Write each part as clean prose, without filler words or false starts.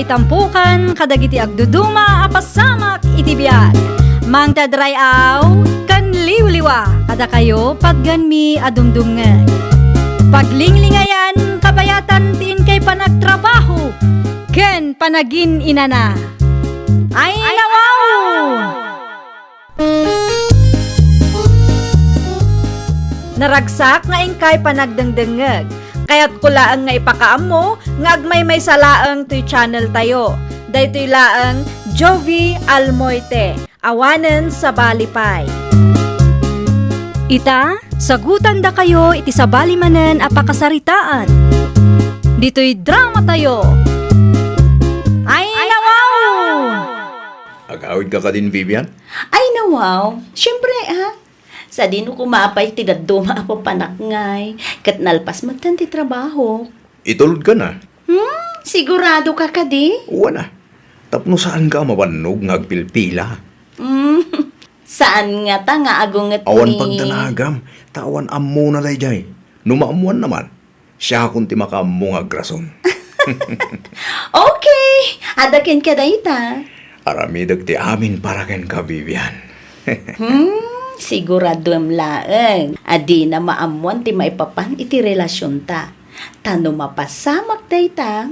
ngay tampukan, kadagiti agduduma, apasamak iti biag. Mang tadrayaw, kan liwliwa, kada kayo pagganmi adumdumngan. Paglinglingayan, kabayatan tiin kay panagtrabaho, ken panagin inana. Ay nawaw! Naragsak nga ingkay panagdengdengeg. Kaya't kulaang nga ipakaam mo, nga agmay may salaang to'y channel tayo. Daytoy laang Jovi Almoite, awanen sa balipay. Ita, sagutan da kayo iti sa balimanen apakasaritaan. Dito'y drama tayo. Ay nawaw! Agawid ka din, Vivian? Ay nawaw, syempre sa dino kumapay tidaduma ako panakngay, kat nalpas magtanti trabaho. Itulod ka na. Sigurado ka kadi? Wala. Tapno saan ka mawanog ng agpilpila? Saan nga ta nga agunget Awan pagdanagam, tawan ammo na dayjay. Numaamuan naman, siya kunti makaammo nga agrason. Okay, adakin ka dayta. Aramidag ti amin para ken ka, Vivian. Sigurado am laeng. Adi na maamuan ti maipapan iti relasyon ta. Tano mapasamak dayta,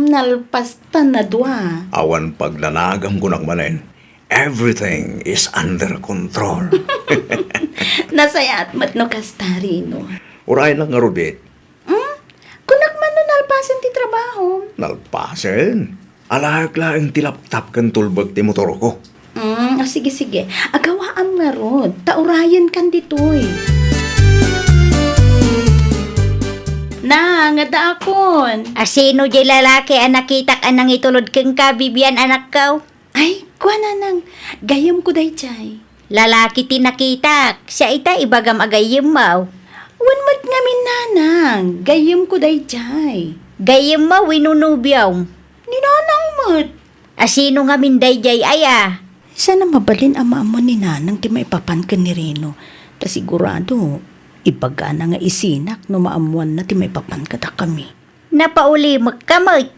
nalpas ta na dua. Awan pagdanagam ko manen, everything is under control. Nasayat mat no kastarino. Uray lang nga rubit, Kunak man no nalpasan ti trabaho. nalpasen. Alahag laeng tilaptap kan tulbag ti motor ko. Sige. Agawaan nga rod. Taurayan kan ditoy. Na, nga daakon. Asino jay lalaki ang nakitak anang itulod keng ka, Vivian anak ko? Ay, kuha na nang. Gayam ko day chay. Lalaki tinakitak, siya ita ibagam agayim mo. Wan mat nga minanang. Gayam ko day chay. Gayim mo winunubyaw. Ninanang mat. Asino nga minday jay aya? Sana mabalin ama mo ni nanang ti maipapan ka ni Reno. Ta sigurado, ibaga na nga isinak no maamuan na ti maipapan ka ta kami. Napauli magkamot.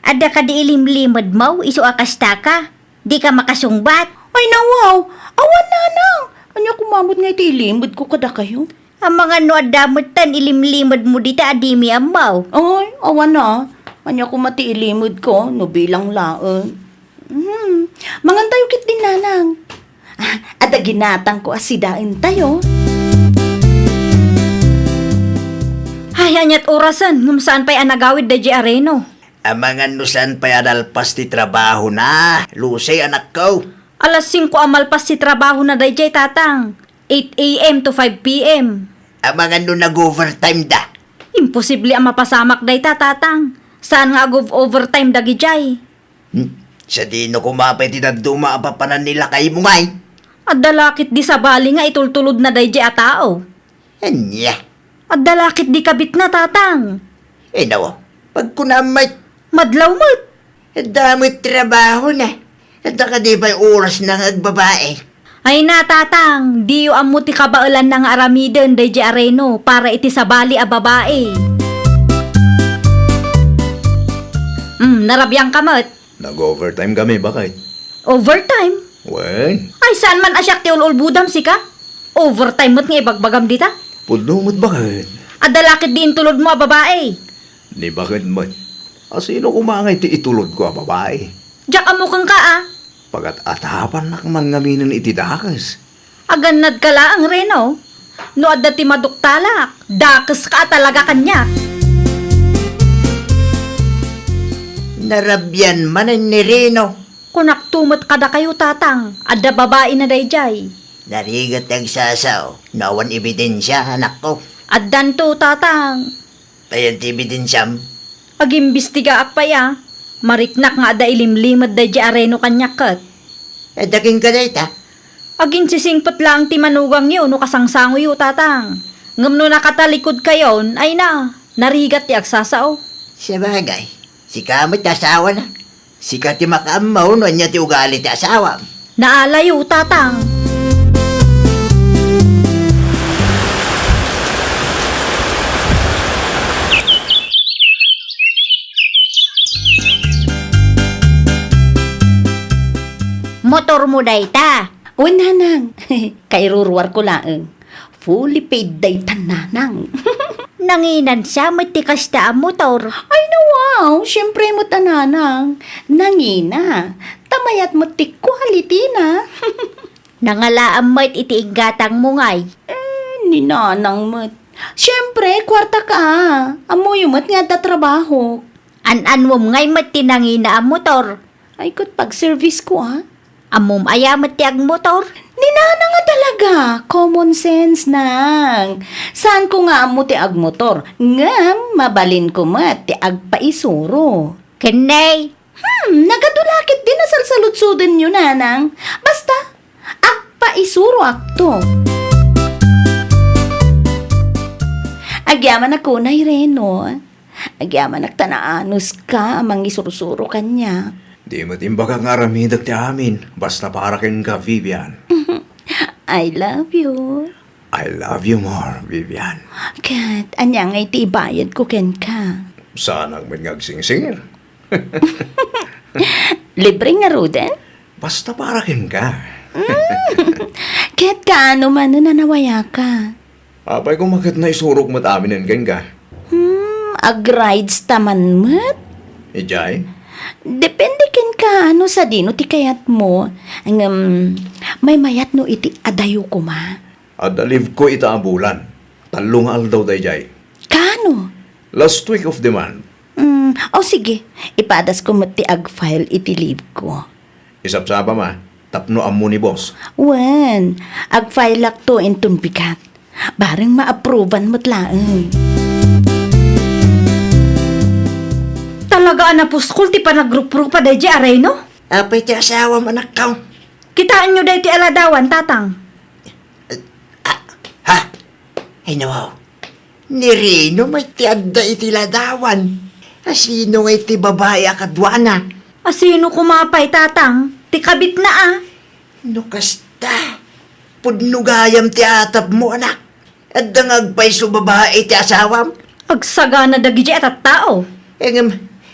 Ada ka di ilimlimad mo, iso akasta ka. Di ka makasungbat. Ay nawaw, awan nanang. Anya kumamot nga iti ilimod ko kada kayo. Ang mga nuadamutan ilimlimad mo dita adimi amaw. Ay, awan na. Anya ko mati ilimod ko, no bilang laon. Mangantayo kit din nanang. At ginatang ko asidain tayo. Ay, anyat orasan, ngum saan pa'y anagawid da Areno. Amangan nusan pa adalpas ti trabaho na. Lusay anak ko. Alas 5 amalpas si trabaho na dayjay tatang. 8 a.m. to 5 p.m. Amangan nun nag-overtime da. Imposible ang mapasamak day tatang. Saan nga agov overtime dagi jay? Sa di no kumapay ti daduma apapanan nila kay mo ngay. At dalakit di sa bali nga itultulod na dayjay a tao. Anya. At dalakit di kabit na tatang. Nawa, pag kunamay, Madlaw mo't. damit trabaho na. At ka di ba'y oras ng agbabae? Ay na tatang, diyo amuti kabaulan ng aramiden dayjay Areno para iti sa bali a babae. Narabyang kamot. Nag-overtime kami, bakit? Overtime? Wen, Ay saan man asyak ti ulbudam si ka? Overtime mo't nga ibagbagam dita? pudlumot bakit? At dalakit din tulod mo a babae. Ni bakit mo? Asino kumangay ti itulod ko, babae? Diyak amukang ka Pagat atapan na man ngaminan iti dakas. Aganad ka laang Reno. No adda ti maduktalak. Dakas ka talaga kanya. Narabyan man ni Reno. Kunak tumot kada kayo tatang. Adda babae na dayjay. Narigat ang sasaw. Nawan ebidensya anak ko. Addan to tatang. Payan ti ebidensyam. Pag-imbestiga akpaya. Mariknak nga ada ilimlimad dayjay Areno kanyakat. Daking ka dayta. Agin sisingpot lang ti manugang yun no kasangsango yu tatang. Ngam no nakatalikod kayon ay na. Narigat ti agsasaw. Sa bagay, si kamot asawa na. Si kati makaamaw no niya ti ugali ti asawa. Naalayo tatang. motor mo dayta. O nanang, kay ruruar ko laeng. Fully paid day nanang. Nanginan siya, matikas ta ang motor. Ay na wow, syempre mo tananang. Nangina, tamayat mo ti quality na. Nangalaan mo't iti gatang mo ngay. Ni nanang mo't. Syempre, kwarta ka. Amoy mo't nga tatrabaho. An-an mo ngay mo't tinangina ang motor. Ay kot pag-service ko Amom aya mo't ti ang motor. Ni nanang nga talaga. Common sense nang. Saan ko nga amo ti agmotor? Nga, mabalin ko mat ti agpaisuro. Kanay, Nagadulakit din na salsalutsuden nyo, nanang. Basta, agpaisuro akto. Agyaman ako na Reno. Agyaman nagtanaanos ka amang isurusuro kanya. Di matimba kang aramidag ti amin. Basta para ken ka, Vivian. I love you. I love you more, Vivian. Kat, anya nga iti ibayad ko ken ka. Sana may ngagsingsingir. Libre nga Ruden? Basta para ken ka. Kat kaano man na nanawaya ka. Apay kung makit na isurok mo't aminin ken ka. Agrides taman mat? Ijay? Depende ken ka ano sa dino ti kayat mo. May mayat no iti adayo ko ma. Adaliv ko ita ang bulan. Talong aldaw day jay. Kano? Last week of the month. O sige, ipadas ko mat ti ag-file iti leave ko. Isapsapa ma. Tapno amo ni boss. Wen, ag-file lak to intun bigat. Bareng ma-approvean mo't laeng. Talaga na puskol ti panagrup-rup pa day aray no? Apay ti asawa manak ka. Kitaan nyo day ti aladawan, tatang. Ha? Ay nawaw. Ni Rino may ti adda iti ladawan. Asino nga iti babae akadwana. Asino kumapay, tatang? Ti kabit na No kasta. Pudnugayam ti atap mo anak. Adda nga agpay so babae ti asawam. Agsaga na dagi at tao.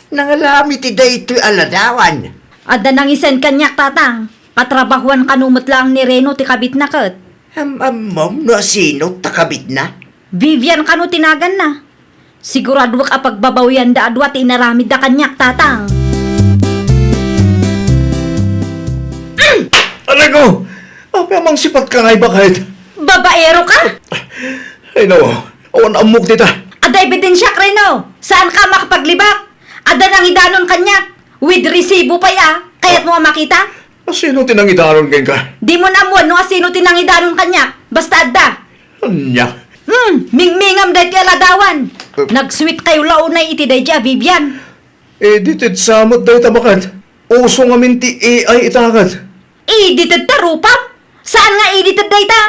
Nangalami ti daytoy aladawan. Ada nang isen kanyak, tatang. Katrabahuan kanumot lang ni Reno ti kabit na kat. Mom, no sino takabit na? Vivian kanu tinagan na. Sigurado ka pagbabawian da adwa ti inaramid da kanyak, tatang. Aray ko! Apay amang sipat ka ngay bakit? Babaero ka? Ay nawa. Awan amok dita. Ada ebidensya, Reno. Saan ka makapaglibak? Ada nang idanon kanyak. With resibo pa ya. Kaya't mo makita? Sino tinangitaron ken ka? Di mo namuan no asino tinangidanon kanyak. Basta adda. Anya? Mingmingam day ti aladawan. Nag-sweet kayo launay iti day dya, Vivian. Edited samot day tabakat. Uso nga minti AI itakat. Edited ta, rupap? Saan nga edited day ta?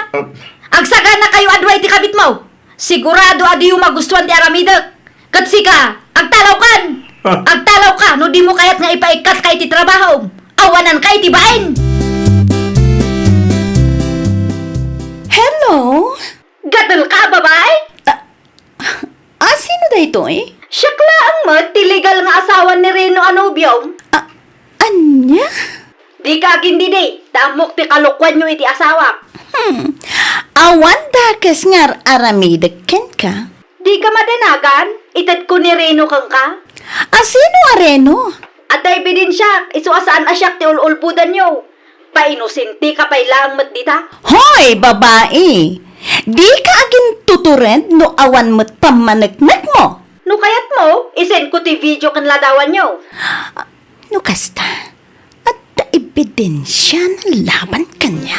Agsaga na kayo adwa iti kabit mo. Sigurado adi yung magustuhan ti aramidak. Katsika, agtalaw kan. Agtalaw ka, no di mo kayat nga ipaikat kay ti trabaho. Awanan kay ti bain. Hello? Gadol ka, babay? Sino da ito eh? Syakla ang mat, ti legal nga asawa ni Reno Anubium. Anya? Di ka gindi tamok ti kalukwan nyo iti asawa. Awan da kas ngar aramida ken ka? Di ka madanagan, itad ko ni Reno kang ka. Sino areno? At ay ebidensya, isuasaan asyak ti ululpudan nyo. Painusinti ka pa'y lang mat dita. Hoy, babae! Di ka agin tuturent no awan mo't pamanagnak mo? No kayat mo, isend ko ti video kan ladawan nyo. No kasta, at ebidensya na laban kanya.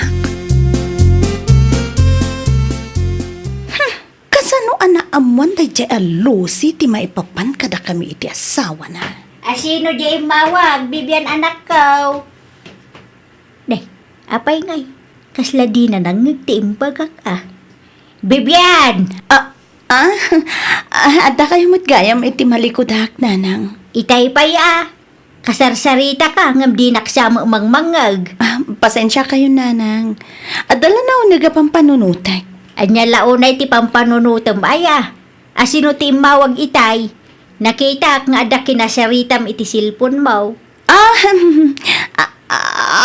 Kasano ana amuan da jay alusi ti maipapan kada kami iti asawa na. Asino di mawag, Bibian anak ko. Deh, apay ngay? Kasla di na nangagtiimbagak Bibian! Ada kayo mo't gayam iti malikudak nanang. Itay pay Kasarsarita ka, ngam di naksama mangmangag. Pasensya kayo nanang. Adala na unaga pang panunutek. Anya launay ti pampanunutam Asino ti mawag itay? Nakita nga ada kinasaritam iti silpon mo.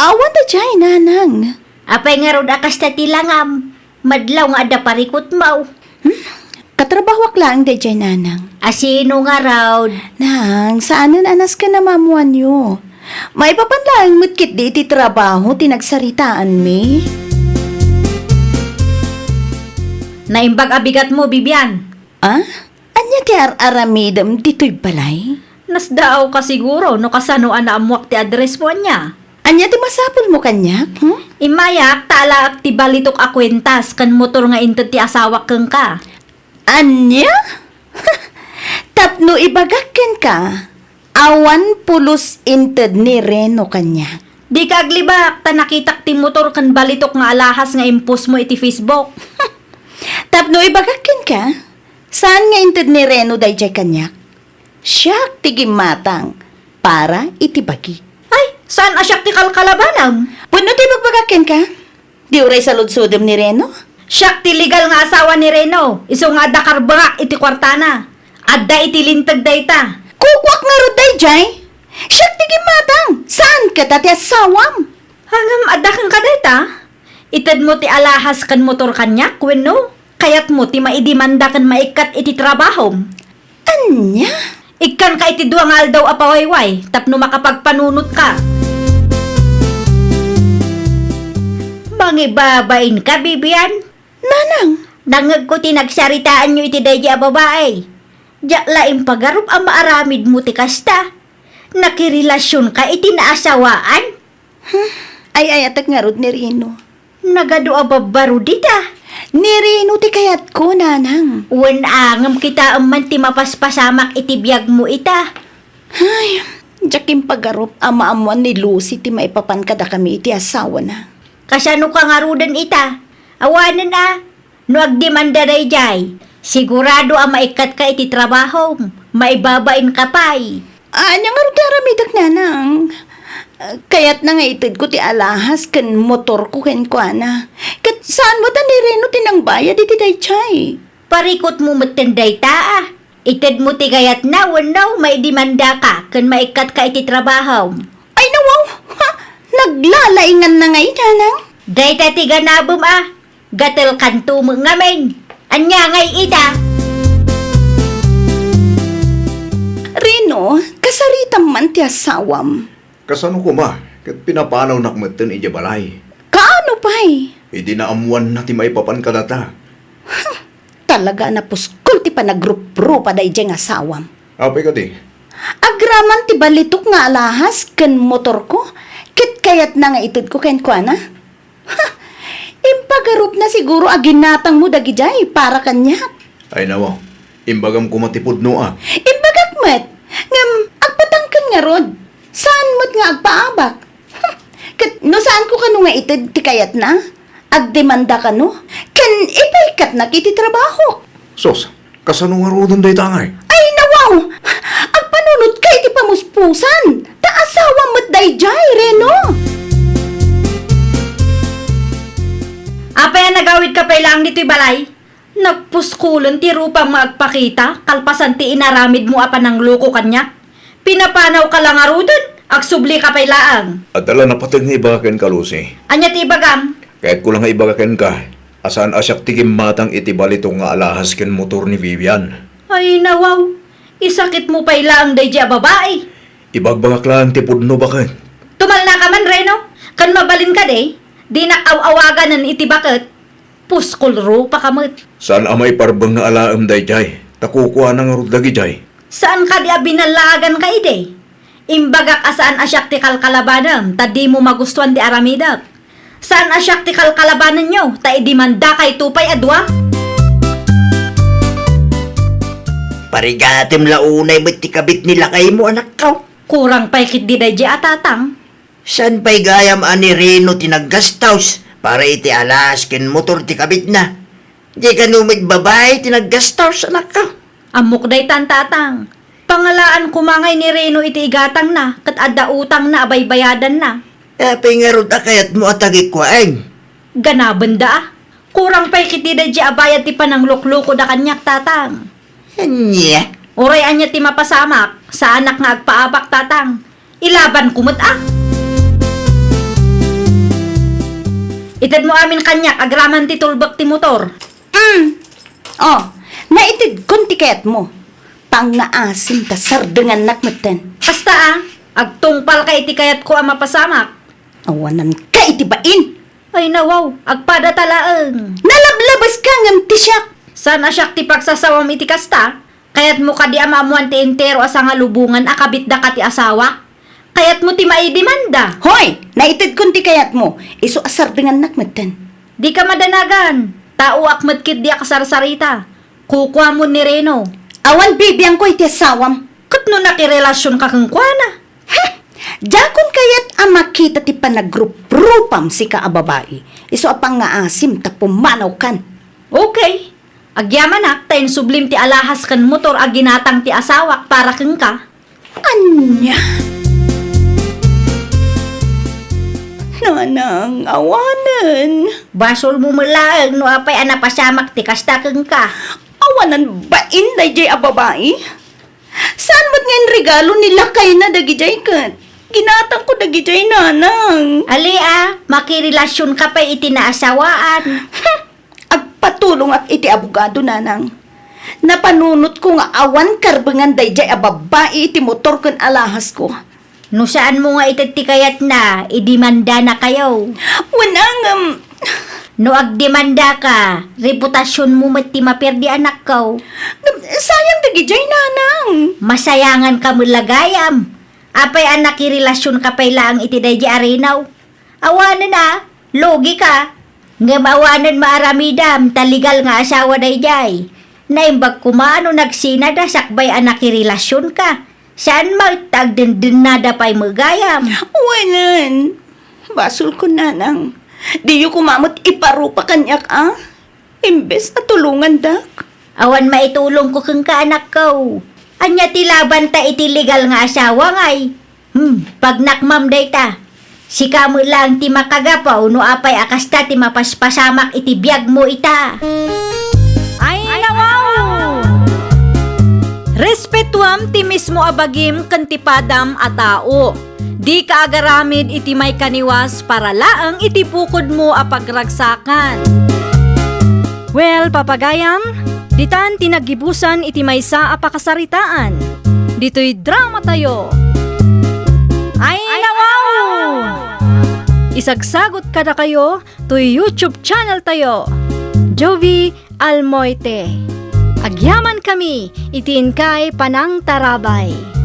Awan ta jay, nanang. Apay nga rod akas ta tilangam. Madlaw nga ada parikot mo. Katrabaho lang da jay, nanang. Asino nga raw? Nang, saanan anas ka na mamuan nyo? May papanlaang mutkit di iti trabaho, tinagsaritaan mi. Naimbag abigat mo, Bibian. Ah? Anya ti aramidam dito'y balay? Nasdaaw ka siguro no kasano na amuak ti address mo niya. Anya ti masapol mo kanyak? Imayak, tala ak ti balitok akwentas kan motor nga inted ti asawa keng ka. Anya? Tapno ibagakken ka, awan pulos inted ni Reno kanyak. Di ka aglibak, ta nakitak ti motor kan balitok nga alahas nga impos mo iti Facebook. Tapno ibagakken ka, saan nga inted ni Reno dayjay kanyak? Siyak ti gimatang para itibagi. Ay, saan asyak ti kalkalabanam? Puno ti magbagakken ka? Di uray sa ludsudom ni Reno? Siyak ti legal nga asawa ni Reno. Iso nga adda karbangak iti kwartana. Adda iti lintag dayta. Kukwak nga ro dayjay? Siyak ti gimatang, saan ka ta ti asawam? Hangam adda kang kadayta. Ited mo ti alahas kan motor kanyak, wenno? Kayat mo ti maidimanda kan maikat iti trabaho. Anya? Ikan ka iti duang aldaw apawayway, tapno makapagpanunot ka. Mangibabain ka, Bibian? Nanang, Dangag ko tinagsaritaan nyo iti dayjay a babae. Diyak laing pagarup ang maaramid mo ti kasta. Nakirelasyon ka iti naasawaan? ay atak nga rod ni Reno. Nagado a babaro dita. Ni Reno ti kayat ko, nanang. Wen angam kita man ti mapaspasamak iti biyag mo ita. Ay, jakim pagarup ama-amuan ni Lucy ti maipapan kada kami iti asawa na. Kasano ka nga rudan ita? Awanan na. No agdemanda dayjay. Sigurado ang maikat ka iti trabaho. Maibabain ka pa'y. Anya nga rod aramidak, nanang. Kayat na nga itid ko ti alahas kan motor ko ken kuana. Kat saan mo ta ni Reno tinang bayad iti dayjay? Parikot mo matenday ta ah. Itid mo ti gayat na wanaw maidimanda ka kan maikat ka iti trabaho. Ay nawaw! Ha? Naglalaingan na ngay, nanang. Dayta ti ganabom ah. Gatel kanto mo ngamin. Anya ngay ita. Reno, kasaritam man ti asawam. Kasano ko ma? Kat pinapanaw nakmatan ija balay. Kaano pa'y? Idi na amuan na ti maipapan ka data. Talaga na puskol ti panagrup-ro pa day nga asawam. Apay ka di. Agraman ti balitok nga alahas ken motor ko. Kit kayat na nga itid ko ken kuana. Impagarup na siguro aginatang mo dagijay para kanyak. Ay nawa, imbagam kumatipod no ah. Imbagak met. Ngam, agpatangkan nga rod. Saan mo't nga agpaabak? Kat, no saan ko kano nga itid ti kayat na? Agdemanda ka no? Kan ipaikat na kiti trabaho. Sos, kasano nga rodon day tangay? Ay nawaw! Agpanunod kay ti pamuspusan. Taasawa mo't dayjay, Reno. Apay nagawid ka pa lang dito'y balay. Nagpuskulan ti rupang maagpakita, kalpasan ti inaramid mo apa ng luko kanyak. Pinapanaw ka lang arudon, agsubli ka pa ilaang. At dala napatag nga ibagakan ka, Lucy. Anya ti ibagam, Kahit ko lang nga ibagakan ka, asaan asyak tigim matang itibalito nga alahas ken motor ni Vivian. ay nawaw, isakit mo pa ilaang dayjay a babae. Ibagbagak lang ti pudno bakan. Tumal na ka man, Reno. Kan mabalin ka de, di na aw-awagan ng itibakat. Puskulro pa kamot. Saan amay parbang nga alaam dayjay? Takukuha ng rudagi jay. Saan ka di binalagan ka ide? Imbagak asaan asyak ti kalkalabanan, ta di mo magustuhan di aramidak. Saan asyak ti kalkalabanan nyo, ta idimanda kay tupay adwa? Parigatim launay mo ti kabit nila kay mo anak ka. Kurang pa'y kit di dayjay atatang. San pa'y gayam ani Reno ti naggastaus para iti alas ken motor ti kabit na. Di ka numit babae ti naggastaus anak ka. Amok day tantatang. Pangalaan kumangay ni Reno iti igatang na, kat adda utang na abay bayadan na. Apay nga rod akayat mo atagi kwaeng. Ganabanda ah. Kurang pa'y kit di dayjay abayad ti pananglukloko da kanyak tatang. Anya? Oray anya ti mapasamak, sa anak nga agpaabak tatang. Ilaban kumot ah. Itad mo amin kanyak, agraman ti tulbak ti motor. Oh, naitid kunti kayat mo. Pang naasim ta sardengan nakmeten. Basta agtungpal ka iti kayat ko ang mapasamak. Awanan ka itibain. Ay nawaw, agpada talaang. Nalablabas ka ngam tisyak. Sana siya ti pagsasawam iti kasta, kayat mo ka di amamuan ti entero asa nga lubungan akabit da ka ti asawa. Kayat mo ti maidimanda. Hoy, naitid kunti kayat mo. Iso asardengan nakmeten. Di ka madanagan. Tao akmat kit di akasarsarita. Kukuha mo ni Reno. Awan bibiyang ko iti asawam. Kat no nakirelasyon ka kang kuwana. Dakon kayat ang makita ti panagrup-rupam si kaababae. Iso apang nga asim ta pumanaw kan. Okay. Agyaman tayo sublim ti alahas kan motor aginatang ti asawak para kang ka. Anya? Nanang awanan. Basol mo mulaang no apay anapasamak ti kasta kang ka. Awanan bain da jay ababae? Saan ba't ngayon regalo nila kay na dagijay kat? Ginatang ko dagijay nanang. Ali makirelasyon ka pa iti naasawaan. Agpatulong at iti abogado nanang. Napanunot ko nga awan karbengan dayjay a babae iti motor ken alahas ko. No saan mo nga ititikayat na, idimanda na kayo. Wanang No agdemanda ka, reputasyon mo mati maperdi anak ko. sayang dagijay nanang. Masayangan ka mulagayam. Apay anak relasyon ka pay lang iti dayjay arenaw. Awanan logi ka. Nga maawanan maaramidam, taligal nga asawa dayjay. Naimbag kumano nagsinada sakbay anak relasyon ka. Saan magtagdendin na pa'y magayam? Wanan. Basul ko nanang. Di yu kumamot iparupa kanyak Imbes na tulungan dak. Awan maitulong ko kang kaanak ko. Anya tilaban ta iti legal nga asawa ngay. Pag nakmam day ta. Sika mo lang ti makagapaw no apay akasta ti mapaspasamak iti biyag mo ita. Ay nawaw! Respetuam ti mismo abagim kantipadam a tao. Di ka agaramid iti may kaniwas para laang iti pukod mo a pagragsakan. Well, papagayam, ditan tinagibusan iti maysa a pakasaritaan. Dito'y drama tayo. Ay nawaw! Isagsagot kada kayo to'y YouTube channel tayo. Jovi Almoite. Agyaman kami, itiin kay Panang Tarabay.